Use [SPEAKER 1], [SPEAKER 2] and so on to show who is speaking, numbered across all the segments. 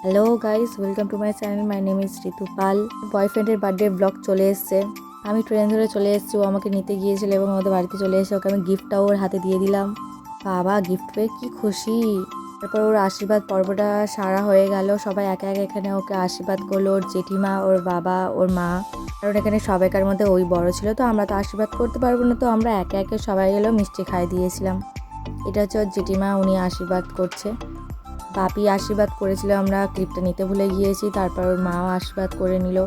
[SPEAKER 1] Hello guys, welcome to my channel. My name is Ritu Pal. বয়ফ্রেন্ডের birthday blog চলে এসছে। আমি ট্রেন ধরে চলে এসেছি, ও আমাকে নিতে গিয়েছিল এবং আমাদের বাড়িতে চলে এসে ওকে আমি গিফটটাও ওর হাতে দিয়ে দিলাম। বাবা, গিফট পেয়ে কি খুশি। তারপর ওর আশীর্বাদ পর্বটা সারা হয়ে গেল। সবাই একে একে এখানে ওকে আশীর্বাদ করলো, ওর জেঠিমা, ওর বাবা, ওর মা। কারণ এখানে সবাইকার মধ্যে ওই বড় ছিল, তো আমরা তো আশীর্বাদ করতে পারবো না, তো আমরা একে একে সবাই এলো মিষ্টি খাইয়ে দিয়েছিলাম। এটা হচ্ছে ওর জেঠিমা, উনি আশীর্বাদ করছে। বাপি আশীর্বাদ করেছিল, আমরা ক্লিপটা নিতে ভুলে গিয়েছি। তারপর ওর মাও আশীর্বাদ করে নিল।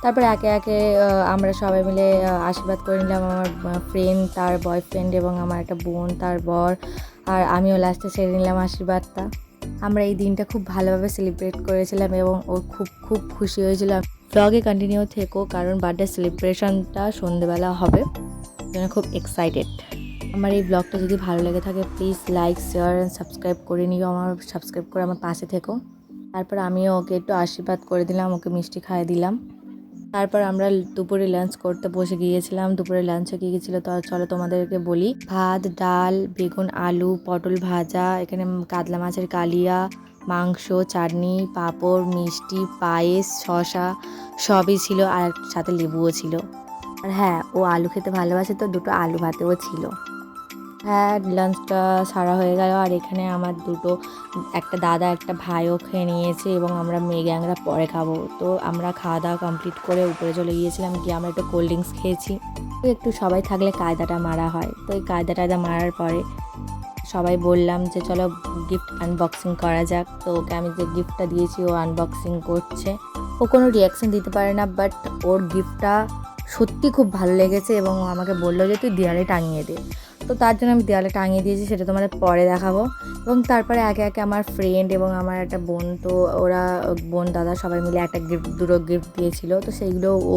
[SPEAKER 1] তারপর একে একে আমরা সবাই মিলে আশীর্বাদ করে নিলাম। আমার ফ্রেন্ড, তার বয়ফ্রেন্ড এবং আমার একটা বোন, তার বর, আর আমিও লাস্টে সেরে নিলাম আশীর্বাদটা। আমরা এই দিনটা খুব ভালোভাবে সেলিব্রেট করেছিলাম এবং ও খুব খুব খুশি হয়েছিল। ব্লগে কন্টিনিউ থেকো, কারণ বার্থডে সেলিব্রেশনটা সন্ধেবেলা হবে, জন্য খুব এক্সাইটেড। আমার এই ব্লগটা যদি ভালো লেগে থাকে please like, share and subscribe করে নিও। সাবস্ক্রাইব করে আমার পাশে থেকো। তারপর আমিও ওকে একটু আশীর্বাদ করে দিলাম, ওকে মিষ্টি খাইয়ে দিলাম। তারপর আমরা দুপুরে লাঞ্চ করতে বসে গিয়েছিলাম। দুপুরে লাঞ্চে কী কী ছিল তো চলো তোমাদেরকে বলি। ভাত, ডাল, বেগুন, আলু, পটল ভাজা, এখানে কাতলা মাছের কালিয়া, মাংস, চাটনি, পাঁপড়, মিষ্টি, পায়েস, শসা সবই ছিল, আর সাথে লেবুও ছিল। আর হ্যাঁ, ও আলু খেতে ভালোবাসে, তো দুটো আলু ভাতেও ছিল। হ্যাঁ, লাঞ্চটা সারা হয়ে গেল। আর এখানে আমার একটা দাদা একটা ভাইও খেয়ে নিয়েছে এবং আমরা মেয়ে গ্যাংরা পরে খাবো। তো আমরা খাওয়া দাওয়া কমপ্লিট করে উপরে চলে গিয়েছিলাম, গিয়ে আমরা একটু কোল্ড ড্রিঙ্কস খেয়েছি। তো একটু সবাই থাকলে কায়দাটা মারা হয়, তো এই কায়দাটা মারার পরে সবাই বললাম যে চলো গিফট আনবক্সিং করা যাক। তো ওকে আমি যে গিফটটা দিয়েছি ও আনবক্সিং করছে। ও কোনো রিয়াকশান দিতে পারে না, বাট ওর গিফটটা সত্যি খুব ভালো লেগেছে এবং ও আমাকে বললো যে তুই দেয়ালে টাঙিয়ে দে। তো তার জন্য আমি দেয়ালে টাঙিয়ে দিয়েছি, সেটা তোমাদের পরে দেখাবো। এবং তারপরে একে একে আমার ফ্রেন্ড এবং আমার একটা বোন, তো ওরা বোন দাদা সবাই মিলে একটা দুটো গিফট দিয়েছিল, তো সেইগুলো ও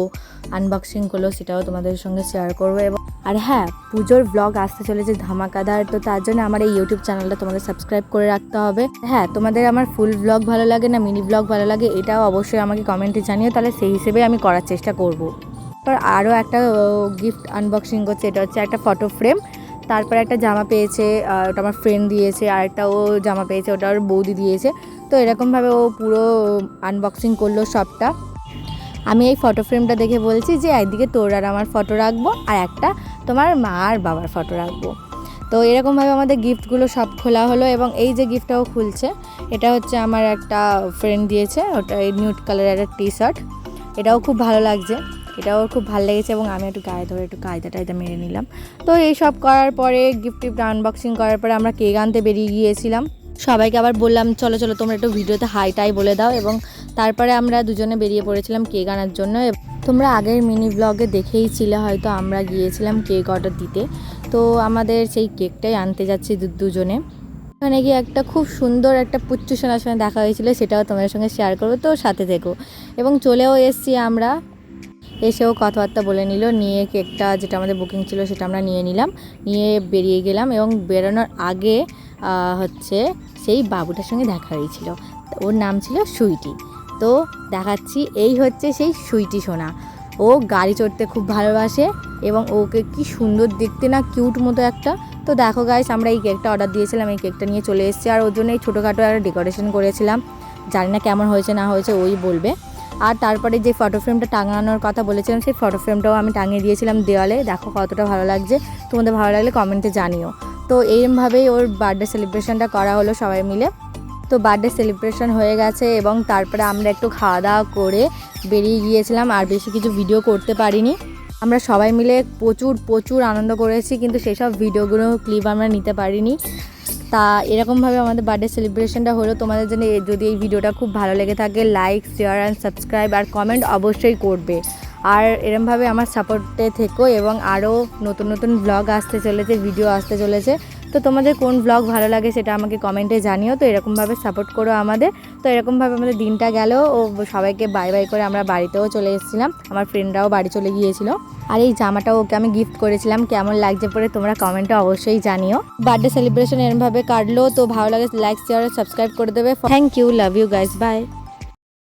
[SPEAKER 1] আনবক্সিং করলো, সেটাও তোমাদের সঙ্গে শেয়ার করবো। এবং আর হ্যাঁ, পুজোর ব্লগ আসতে চলেছে ধামাকাদার, তো তার জন্য আমার এই ইউটিউব চ্যানেলটা তোমাদের সাবস্ক্রাইব করে রাখতে হবে। হ্যাঁ, তোমাদের আমার ফুল ব্লগ ভালো লাগে না মিনি ব্লগ ভালো লাগে, এটাও অবশ্যই আমাকে কমেন্টে জানিও, তাহলে সেই হিসেবে আমি করার চেষ্টা করব। তারপর আরও একটা গিফট আনবক্সিং করছে, এটা হচ্ছে একটা ফটো ফ্রেম। তারপরে একটা জামা পেয়েছে, ওটা আমার ফ্রেন্ড দিয়েছে। আর একটা ও জামা পেয়েছে, ওটা ওর বৌদি দিয়েছে। তো এরকমভাবে ও পুরো আনবক্সিং করলো সবটা। আমি এই ফটো ফ্রেমটা দেখে বলছি যে একদিকে তোর আর আমার ফটো রাখবো, আর একটা তোমার মা আর বাবার ফটো রাখবো। তো এরকমভাবে আমাদের গিফটগুলো সব খোলা হলো। এবং এই যে গিফটটাও খুলছে, এটা হচ্ছে আমার একটা ফ্রেন্ড দিয়েছে, ওটা এই নিউড কালারের একটা টি শার্ট। এটাও খুব ভালো লাগছে, এটাও খুব ভালো লেগেছে এবং আমি একটু গায়ে ধরে একটু কায়দা মেরে নিলাম। তো এই সব করার পরে গিফট আনবক্সিং করার পরে আমরা কেক আনতে বেরিয়ে গিয়েছিলাম। সবাইকে আবার বললাম চলো চলো তোমরা একটু ভিডিওতে হাই টাই বলে দাও। এবং তারপরে আমরা দুজনে বেরিয়ে পড়েছিলাম কেক আনার জন্য। তোমরা আগের মিনি ব্লগে দেখেই ছিলে হয়তো, আমরা গিয়েছিলাম কেক অর্ডার দিতে। তো আমাদের সেই কেকটাই আনতে যাচ্ছি দুজনে। ওখানে গিয়ে একটা খুব সুন্দর একটা পুচ্চু সোনার সঙ্গে দেখা হয়েছিল, সেটাও তোমাদের সঙ্গে শেয়ার করবো, তো সাথে থেকো। এবং চলেও এসছি আমরা, এসেও কথাবার্তা বলে নিল, নিয়ে কেকটা যেটা আমাদের বুকিং ছিল সেটা আমরা নিয়ে নিলাম, নিয়ে বেরিয়ে গেলাম। এবং বেরোনোর আগে হচ্ছে সেই বাবুটার সঙ্গে দেখা হয়েছিল, ওর নাম ছিল সুইটি। তো দেখাচ্ছি, এই হচ্ছে সেই সুইটি সোনা। ও গাড়ি চড়তে খুব ভালোবাসে এবং ওকে কি সুন্দর দেখতে না, কিউট মতো একটা। তো দেখো গাইস, আমরা এই কেকটা অর্ডার দিয়েছিলাম, এই কেকটা নিয়ে চলে এসেছি। আর ওর জন্য এই ছোটোখাটো একটা ডেকোরেশন করেছিলাম, জানি না কেমন হয়েছে না হয়েছে ওই বলবে। আর তারপরে যে ফটো ফ্রেমটা টাঙানোর কথা বলেছিলাম, সেই ফটো ফ্রেমটাও আমি টাঙিয়ে দিয়েছিলাম দেওয়ালে। দেখো কতটা ভালো লাগছে, তোমাদের ভালো লাগলে কমেন্টে জানিও। তো এইভাবেই ওর বার্থডে সেলিব্রেশনটা করা হলো সবাই মিলে। তো বার্থডে সেলিব্রেশন হয়ে গেছে এবং তারপরে আমরা একটু খাওয়া দাওয়া করে বেরিয়ে গিয়েছিলাম। আর বেশি কিছু ভিডিও করতে পারিনি, আমরা সবাই মিলে প্রচুর আনন্দ করেছি, কিন্তু সেসব ভিডিওগুলো ক্লিপ আমরা নিতে পারিনি। তা এরকমভাবে আমাদের বার্থডে সেলিব্রেশনটা হলো। তোমাদের জন্য যদি এই ভিডিওটা খুব ভালো লেগে থাকে লাইক, শেয়ার অ্যান্ড সাবস্ক্রাইব আর কমেন্ট অবশ্যই করবে। আর এরমভাবে আমার সাপোর্টে থেকো, এবং আরও নতুন ব্লগ আসতে চলেছে, ভিডিও আসতে চলেছে। তো তোমাদের কোন ব্লগ ভালো লাগে সেটা আমাকে কমেন্টে জানিও। তো এরকমভাবে সাপোর্ট করো আমাদের। তো এরকমভাবে আমাদের দিনটা গেল, ও সবাইকে বাই বাই করে আমরা বাড়িতেও চলে এসেছিলাম, আমার ফ্রেন্ডরাও বাড়ি চলে গিয়েছিল। আর এই জামাটাও ওকে আমি গিফট করেছিলাম, কেমন লাগছে পরে তোমরা কমেন্টে অবশ্যই জানিও। বার্থডে সেলিব্রেশন এরমভাবে কাটলো। তো ভালো লাগে লাইক, শেয়ার, সাবস্ক্রাইব করে দেবে। Thank you, love you guys, by.